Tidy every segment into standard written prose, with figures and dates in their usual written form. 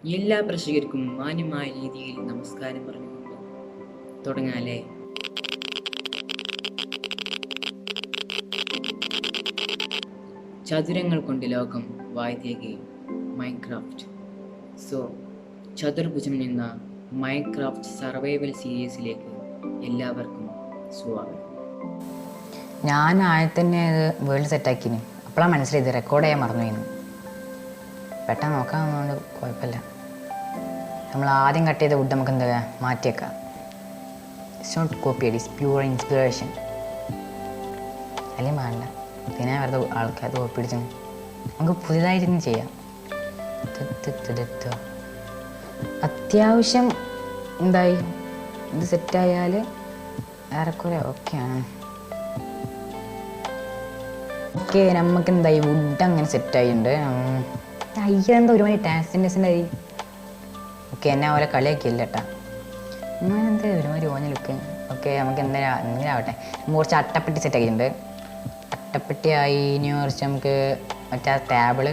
എല്ലാ പ്രേക്ഷകർക്കും മാന്യമായ രീതിയിൽ നമസ്കാരം പറഞ്ഞുകൊണ്ട് തുടങ്ങാല്ലേ. ചതുരങ്ങൾ കൊണ്ട് ലോകം വാഴ്ത്തിയ ഗെയിം മൈൻക്രാഫ്റ്റ്. സോ ചതുർഭുജം എന്ന മൈൻക്രാഫ്റ്റ് സർവൈവൽ സീരീസിലേക്ക് എല്ലാവർക്കും സ്വാഗതം. ഞാൻ ആദ്യത്തന്നെ ഇത് വേൾഡ് സെറ്റാക്കിന്. അപ്പോഴാണ് മനസ്സിലായത് റെക്കോർഡ് ചെയ്യാൻ മറന്നുപോയിന്ന്. പെട്ടെന്ന് നോക്കാമെന്നുകൊണ്ട് കുഴപ്പമില്ല. നമ്മൾ ആദ്യം കട്ട് ചെയ്ത വുഡ് നമുക്ക് എന്താ മാറ്റിയേക്കാം. It's not copy, it's pure inspiration. അല്ലെങ്കിൽ വേണ്ട, പിന്നെ വെറുതെ ആൾക്കാർ കോപ്പി അടിച്ച് നമുക്ക് പുതിയതായിട്ടൊന്നും ചെയ്യാം. അത്യാവശ്യം എന്തായി ഇത് സെറ്റായാൽ ഏറെക്കുറെ ഓക്കെയാണ്. ഓക്കെ, നമുക്ക് എന്തായി വുഡ് അങ്ങനെ സെറ്റായിട്ടുണ്ട്. അയ്യെന്താ ഒരുമാതിരി ടാക്സിൻ്റെസിൻ്റെതായി. ഓക്കെ, എന്നെ അവരെ കളിയാക്കിയില്ല കേട്ടാ. എന്താ ഒരുമാതിരി ഓഞ്ഞ ലുക്ക്. ഓക്കെ, നമുക്ക് എന്തെങ്കിലും ആവട്ടെ. നമ്മൾ കുറച്ച് അട്ടപ്പെട്ടി സെറ്റാക്കിയിട്ടുണ്ട്. അട്ടപ്പെട്ടി അതിന് കുറച്ച് നമുക്ക് മറ്റേ ടേബിള്,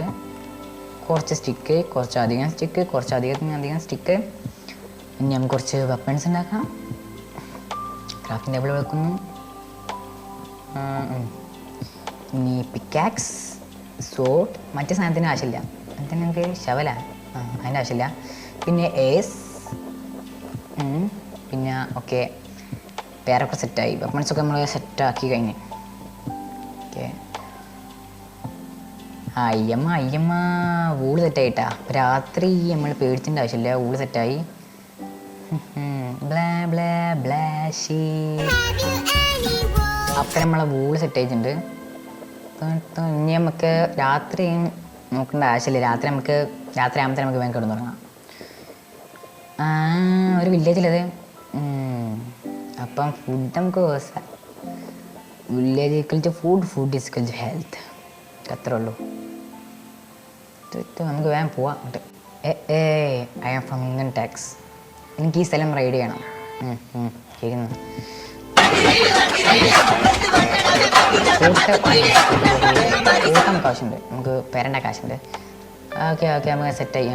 കുറച്ച് സ്റ്റിക്ക്, കുറച്ചധികം സ്റ്റിക്ക്, കുറച്ചധികം സ്റ്റിക്ക്. ഇനി നമുക്ക് കുറച്ച് വെപ്പൺസ് ഉണ്ടാക്കാം. ക്രാഫ്റ്റിംഗ് ടേബിൾ വെക്കുന്നു. ഇനി പിക്കാക്സ്, സോട്ട്, മറ്റേ സാധനത്തിന് ആവശ്യമില്ല. അതിന് നമുക്ക് ശവല, അതിൻ്റെ ആവശ്യമില്ല. പിന്നെ ഏസ്, പിന്നെ ഓക്കെ പേരൊക്കെ സെറ്റായി. വെപ്പൺസൊക്കെ നമ്മൾ സെറ്റാക്കി കഴിഞ്ഞ്. ഓക്കെ, അയ്യമ്മ വൂള് സെറ്റായിട്ടാ. രാത്രി നമ്മൾ പേടിച്ചിൻ്റെ ആവശ്യമില്ല, വൂള് സെറ്റായി. അപ്പം നമ്മളെ വൂള് സെറ്റായിട്ടുണ്ട്. ഇനി നമുക്ക് രാത്രി നോക്കേണ്ട ആവശ്യമില്ല. രാത്രി ആകുമ്പോഴത്തേനും നമുക്ക് വേഗം കിടന്നു തുടങ്ങാം. ഒരു വില്ലേജിലത്. അപ്പം ഫുഡ് നമുക്ക് village equal to food is equal to health. അത്രേ ഉള്ളൂ. നമുക്ക് വേഗം പോവാം. I am from income tax. എനിക്ക് ഈ സ്ഥലം റൈഡ് ചെയ്യണം. കേൾക്കുന്നു. നമുക്ക് ആവശ്യമുണ്ട്, നമുക്ക് പേരൻ്റെ കാശുണ്ട്. ഓക്കെ നമുക്ക് സെറ്റായി.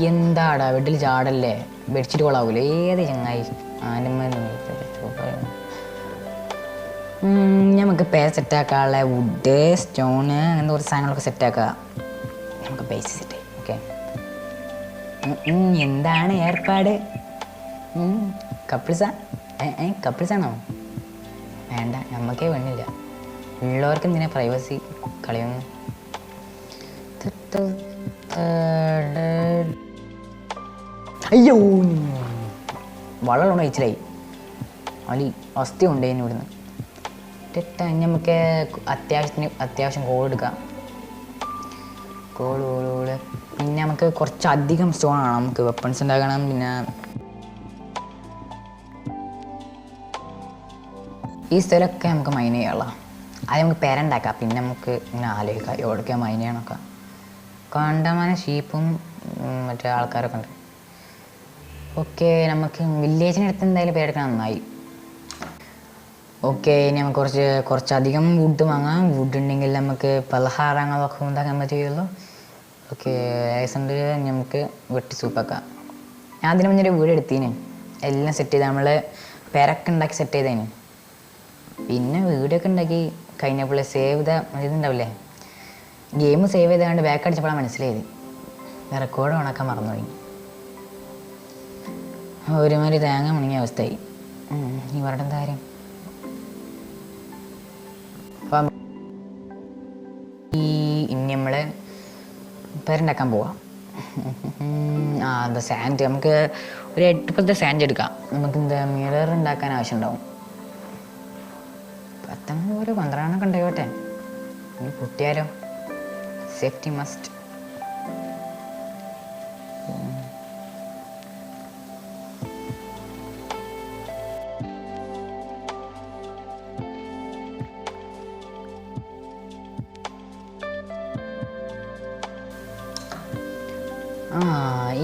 എന്താടാ ബെഡിൽ ചാടല്ലേ, ബെഡ്ഷീറ്റ് കൊള്ളാവൂല. ഏത് ചങ്ങായി നമുക്ക് പേര് സെറ്റാക്കാനുള്ള വുഡ്, സ്റ്റോണ്, അങ്ങനത്തെ കുറച്ച് സാധനങ്ങളൊക്കെ സെറ്റാക്കുക. നമുക്ക് ബേസ് സെറ്റ്. ഓക്കെ, എന്താണ് ഏർപ്പാട്? കപ്പിൾസാണോ? വേണ്ട, നമുക്കേ വേണില്ല. ഉള്ളവർക്ക് എന്തിനാ പ്രൈവസി കളയുന്നു? അയ്യോ, വെള്ളം കഴിച്ചിലായി. അലി അസ്ഥി കൊണ്ടേന് ഇവിടുന്ന്. നമുക്ക് അത്യാവശ്യം കോൾ എടുക്കാം. കോള് പിന്നെ നമുക്ക് കുറച്ചധികം സ്റ്റോൺ ആണ്. നമുക്ക് വെപ്പൺസ് ഉണ്ടാക്കണം. പിന്നെ ഈ സ്ഥലമൊക്കെ നമുക്ക് മൈൻ ചെയ്യാനുള്ള. അത് നമുക്ക് പേരുണ്ടാക്കാം. പിന്നെ നമുക്ക് ഇങ്ങനെ ആലോചിക്കാം എവിടെയൊക്കെ മൈൻ ചെയ്യണമൊക്കെ. കണ്ടമാന ഷീപ്പും മറ്റേ ആൾക്കാരൊക്കെ ഉണ്ട്. ഓക്കെ, നമുക്ക് വില്ലേജിനടുത്ത് എന്തായാലും പേരെടുക്കാൻ നന്നായി. ഓക്കെ, ഇനി നമുക്ക് കുറച്ചധികം വുഡ് വാങ്ങാം. വുഡ് ഉണ്ടെങ്കിൽ നമുക്ക് പലഹാരങ്ങളൊക്കെ ഉണ്ടാക്കാൻ പറ്റുകയുള്ളൂ. ഓക്കെ, ഉണ്ട്. നമുക്ക് വെട്ടി സൂപ്പാക്കാം. ഞാൻ അതിന് മുന്നേ ഒരു വീട് എടുത്തീന്. എല്ലാം സെറ്റ് ചെയ്ത് നമ്മൾ പേരൊക്കെ ഉണ്ടാക്കി സെറ്റ് ചെയ്തതിന്. പിന്നെ വീടൊക്കെ ഉണ്ടാക്കി കഴിഞ്ഞപ്പോൾ സേവ് ഇതുണ്ടാവില്ലേ, ഗെയിം സേവ് ചെയ്താണ്ട് ബാക്ക് അടിച്ചപ്പോഴാണ് മനസ്സിലായത് റെക്കോർഡ് ഓണാക്കാൻ മറന്നുപോയി. ഒരുമാതിരി തേങ്ങ മുണങ്ങിയ അവസ്ഥയായി. ഈ പറഞ്ഞ എന്താ കാര്യം? അപ്പം ഇനി നമ്മൾ പേരുണ്ടാക്കാൻ പോവാം. എന്താ സാൻഡ്, നമുക്ക് ഒരു 8 സാൻഡ് എടുക്കാം. നമുക്ക് എന്താ മിറർ ഉണ്ടാക്കാൻ ആവശ്യമുണ്ടാവും. 12 ഉണ്ടായിക്കോട്ടെ. ഇനി പൊട്ടിയാലോ? Safety must.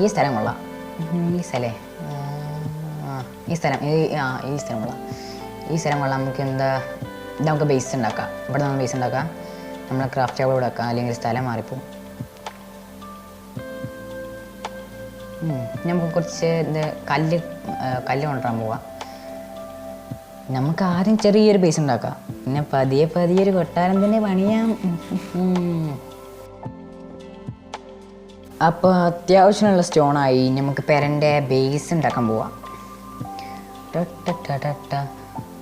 ഈ സ്ഥലം കൊള്ളാം. ഈ സ്ഥലം കൊള്ളാം. നമുക്ക് എന്താ ഇത് നമുക്ക് ബേസ് ഉണ്ടാക്കാം. ഇവിടെ നമ്മൾ ബേസ് ഉണ്ടാക്കാം. നമ്മൾ ക്രാഫ്റ്റ് ടേബിൾ ഇവിടെ വെക്കാം, അല്ലെങ്കിൽ സ്ഥലം മാറിപ്പോവും. നമുക്ക് കുറച്ച് കല്ല് കൊണ്ടുവരാൻ പോവാം. നമുക്ക് ആദ്യം ചെറിയൊരു ബേസ് ഉണ്ടാക്കാം, പിന്നെ പതിയെ ഒരു കൊട്ടാരം തന്നെ പണിയാം. അപ്പോൾ അത്യാവശ്യമുള്ള സ്റ്റോണായി, നമുക്ക് പെരൻ്റെ ബേസ് ഉണ്ടാക്കാൻ പോവാം.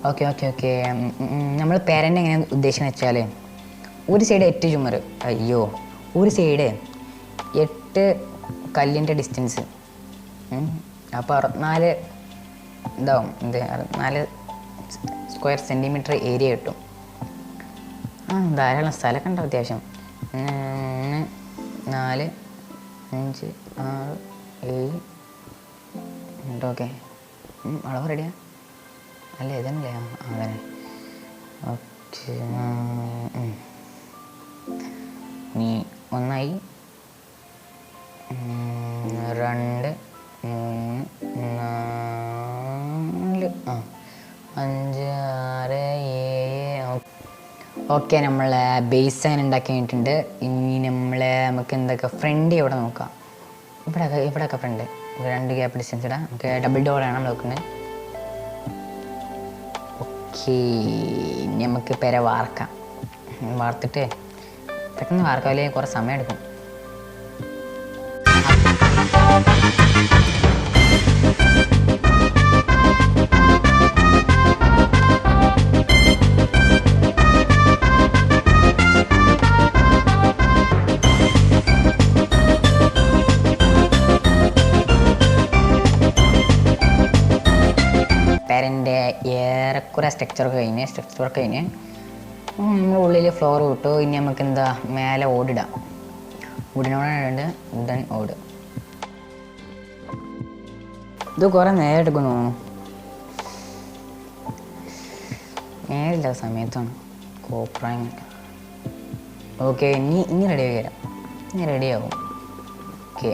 ഓക്കെ നമ്മൾ പെരൻ്റെ എങ്ങനെ ഉദ്ദേശിക്കുന്നത് വെച്ചാൽ, ഒരു സൈഡ് 8 ചുമർ, ഒരു സൈഡ് 8 കല്ലിൻ്റെ ഡിസ്റ്റൻസ്. അപ്പോൾ 64 ഇതാവും, 64 സ്ക്വയർ സെൻറ്റിമീറ്റർ ഏരിയ കിട്ടും. ധാരാളം സ്ഥലമൊക്കെ ഉണ്ടാവും അത്യാവശ്യം. 1 4 5 6 7 ഓക്കെ. അളവ് റെഡിയാ അല്ലേ? ഇതല്ലേ? അങ്ങനെ ഓക്കെ. നീ 1 2 3 4 5 6 7. ഓക്കെ, നമ്മൾ ബേസ് അങ്ങനെ ഉണ്ടാക്കി കഴിഞ്ഞിട്ടുണ്ട്. ഇനി നമുക്ക് എന്തൊക്കെ ഫ്രണ്ട് ഇവിടെ നോക്കാം. ഇവിടെയൊക്കെ ഫ്രണ്ട് 2 ഗ്യാപ്പ് ഡിസ്റ്റൻസ് ഇടാം. നമുക്ക് ഡബിൾ ഡോറാണ് നമ്മൾ നോക്കുന്നത്. ഓക്കെ, ഇനി നമുക്ക് പെര വാർക്കാം. വാർത്തിട്ട് പെട്ടെന്ന് വാർക്കാം, അല്ലെങ്കിൽ കുറേ സമയം എടുക്കും. പെരൻ്റെ ഏറെക്കുറെ സ്ട്രക്ചർ കഴിഞ്ഞ് നമ്മൾ ഉള്ളിൽ ഫ്ലോർ വിട്ടു. ഇനി നമുക്ക് മേലെ ഓടിടാം. ഓടിനോടുണ്ട് ഉടൻ ഓട്. ഇത് കുറേ നേരം എടുക്കുന്നു, നേരില്ല സമയത്താണ് കോപ്രായം. ഓക്കെ, ഇനി റെഡിയാക്കി തരാം. ഇനി റെഡിയാവും. ഓക്കെ,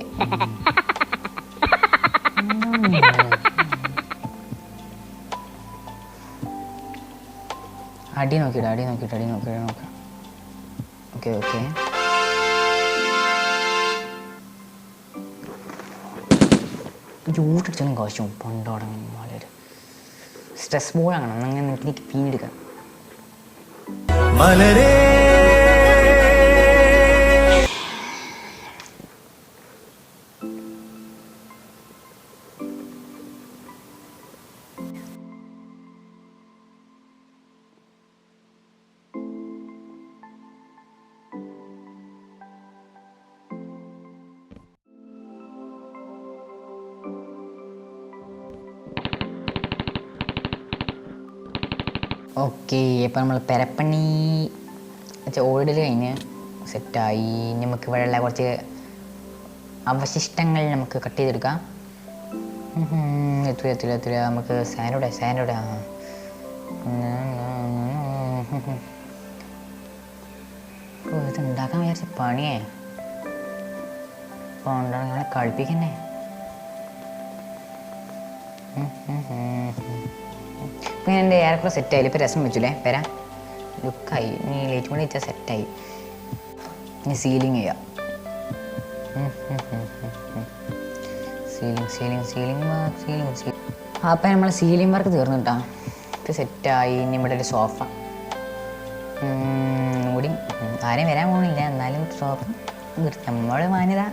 അടി നോക്കിയിട്ട് നോക്കാം. ഓക്കെ ചൂട്ടടിച്ചൊന്നും കാശും പണ്ടോടങ്ങി വളരെ സ്ട്രെസ് ബോളാണ്. അങ്ങനെ എനിക്ക് പീനെടുക്കാം. ഓക്കെ, അപ്പോൾ നമ്മൾ പെരപ്പണി ഓടിൽ കഴിഞ്ഞ് സെറ്റായി. നമുക്ക് ഇവിടെയുള്ള കുറച്ച് അവശിഷ്ടങ്ങൾ നമുക്ക് കട്ട് ചെയ്തെടുക്കാം. എത്തില്ല നമുക്ക് സാൻഡോടെ ഇത് ഉണ്ടാക്കാൻ വിചാരിച്ച പണിയേ. അപ്പോൾ ഉണ്ടാകാൻ കളിപ്പിക്കന്നെ. ഇപ്പം ഞാൻ എൻ്റെ ഏറെക്കുറെ സെറ്റായി. ഇപ്പോൾ രസം വെച്ചില്ലേ പെര ലുക്കായി. ഇനി ലൈറ്റ് കൂടെ വെച്ചാൽ സെറ്റായി. ഇനി സീലിംഗ് ചെയ്യാം. സീലിംഗ്. അപ്പം നമ്മൾ സീലിംഗ് വർക്ക് തീർന്നു കേട്ടോ. ഇത് സെറ്റായി. ഇനി ഇവിടെ ഒരു സോഫ കൂടി. ആരും വരാൻ പോകുന്നില്ല, എന്നാലും സോഫ നമ്മൾ മാന്യത.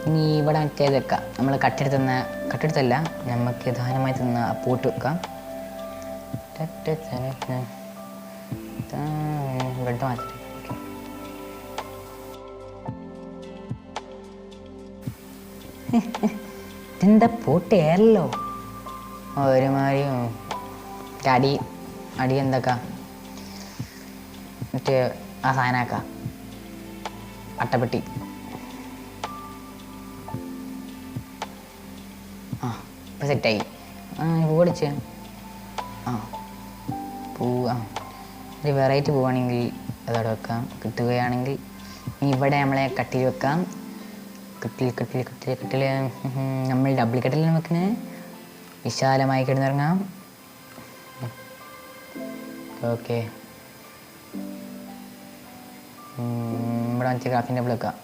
ഇനി ഇവിടെ മറ്റേത് വെക്കാം. നമ്മൾ കട്ടെടുത്തല്ല നമുക്ക് ദാനമായി തന്ന പോട്ട് വെക്കാം. ബ്രെഡ് മാറ്റി. ഇതെന്താ പോട്ട് ഏറല്ലോ ഒരുമാതിരി. അടി എന്തൊക്കെ മറ്റേ ആ സാധനമാക്കാം. അട്ടപ്പെട്ടി. ഇപ്പം സെറ്റായി. പൂവടിച്ച് ഒരു വെറൈറ്റി പൂവാണെങ്കിൽ അതവിടെ വെക്കാം. കിട്ടുകയാണെങ്കിൽ ഇവിടെ നമ്മളെ കട്ടിൽ വെക്കാം. കട്ടിൽ നമ്മൾ ഡബിൾ കട്ടിലാണ് വെക്കുന്നത്. വിശാലമായി കിടന്നിറങ്ങാം. ഓക്കെ, ഇവിടെ വെച്ച് ഗ്രാഫിൻ്റെ ടേബിൾ വെക്കാം.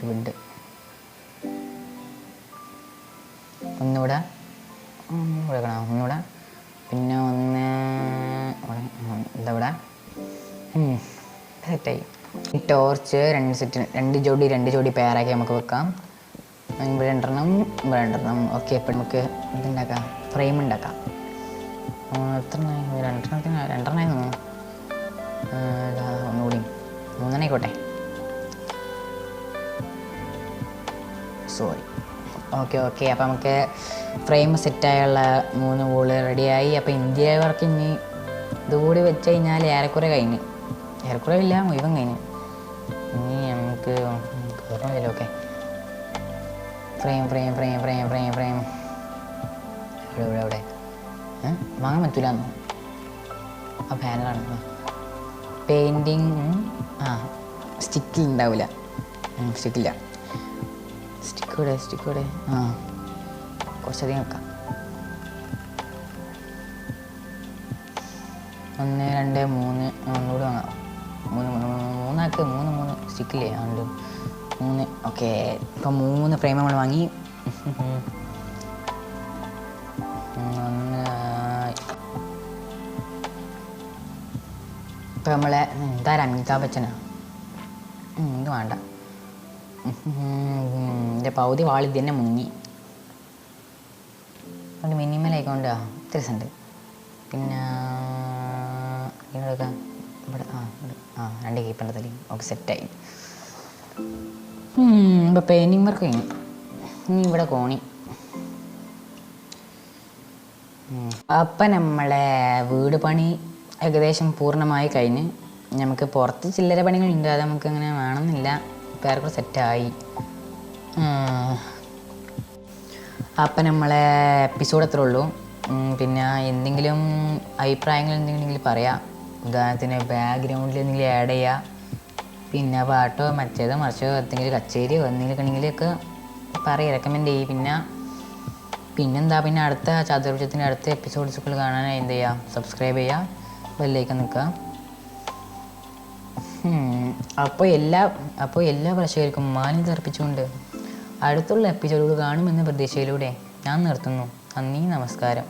ബെഡ് ഒന്നിവിടെ കാണാം, ഒന്നിവിടെ, പിന്നെ ഒന്ന് ഇതവിടെ സെറ്റായി. ടോർച്ച് 2 സെറ്റ്, 2 ജോഡി പെയറാക്കി നമുക്ക് വെക്കാം. ഇവിടെ 2 ഓക്കെ. ഇപ്പം നമുക്ക് ഇതുണ്ടാക്കാം, ഫ്രെയിം ഉണ്ടാക്കാം. എത്ര 2 തോന്നുന്നു, ഒന്നുകൂടി 3 ആയിക്കോട്ടെ, സോറി. ഓക്കെ. അപ്പം നമുക്ക് ഫ്രെയിം സെറ്റായുള്ള 3 വോള് റെഡിയായി. അപ്പോൾ ഇന്ത്യ വർക്ക് ഇനി ഇതുകൂടി വെച്ച് കഴിഞ്ഞാൽ ഏറെക്കുറെ കഴിഞ്ഞ്, ഏറെക്കുറെ ഇല്ല മുഴുവൻ കഴിഞ്ഞ്. ഇനി നമുക്ക് കയറുന്നില്ല. ഓക്കെ, ഫ്രെയിം ഇവിടെ വാങ്ങാൻ പറ്റൂലെന്നോ? ആ ബാനറാണ്. പെയിൻറ്റിങ് സ്റ്റിക്കിൽ ഉണ്ടാവില്ല, സ്റ്റിക്കില്ല. സ്റ്റിക്കോടെ കുറച്ചധികം വെക്കാം. 1 2 3 ഒന്നുകൂടി വാങ്ങാം. 3 സ്റ്റിക്കില്ലേ? 3 ഓക്കെ. ഇപ്പം 3 ഫ്രെയിം നമ്മൾ വാങ്ങി. ഇപ്പം നമ്മളെ എന്താ അമിതാഭ് ബച്ചനാ? ഇത് വേണ്ട, എൻ്റെ പകുതി വാളി തന്നെ മുങ്ങി. അതുകൊണ്ട് മിനിമലായിക്കൊണ്ട് ഇത്ര രസമുണ്ട്. പിന്നെ ഇങ്ങനെയൊക്കെ ഇവിടെ 2 കീപ്പറിൻ്റെ തലി ഓക്കെ സെറ്റായി. ഇപ്പോൾ പെയിൻറ്റിങ് വർക്ക് കഴിഞ്ഞു. ഇനി ഇവിടെ കോണി. അപ്പം നമ്മളെ വീട് പണി ഏകദേശം പൂർണ്ണമായി കഴിഞ്ഞ്. നമുക്ക് പുറത്ത് ചില്ലറ പണികളുണ്ട്, അത് നമുക്ക് അങ്ങനെ വേണമെന്നില്ല. പേർക്കൂടെ സെറ്റായി. അപ്പം നമ്മളെ എപ്പിസോഡ് അത്രേ ഉള്ളൂ. പിന്നെ എന്തെങ്കിലും അഭിപ്രായങ്ങൾ എന്തെങ്കിലും പറയാം. ഉദാഹരണത്തിന് ബാക്ക്ഗ്രൗണ്ടിൽ എന്തെങ്കിലും ആഡ് ചെയ്യുക, പിന്നെ പാട്ടോ മറ്റേതോ മറിച്ചോ എന്തെങ്കിലും കച്ചേരിയോ എന്തെങ്കിലുമൊക്കെ ഉണ്ടെങ്കിലൊക്കെ പറയുക, റെക്കമെൻഡ് ചെയ്യും. പിന്നെന്താ, പിന്നെ അടുത്ത ചതുർഭുജത്തിൻ്റെ അടുത്ത എപ്പിസോഡ്സുകൾ കാണാനായി എന്ത് ചെയ്യുക, സബ്സ്ക്രൈബ് ചെയ്യുക, ബെല്ലൈക്കൺ നിൽക്കുക. അപ്പോൾ എല്ലാ പ്രേക്ഷകർക്കും മാന്യത അർപ്പിച്ചുകൊണ്ട് അടുത്തുള്ള എപ്പിസോഡുകൾ കാണുമെന്ന പ്രതീക്ഷയിലൂടെ ഞാൻ നിർത്തുന്നു. നന്ദി, നമസ്കാരം.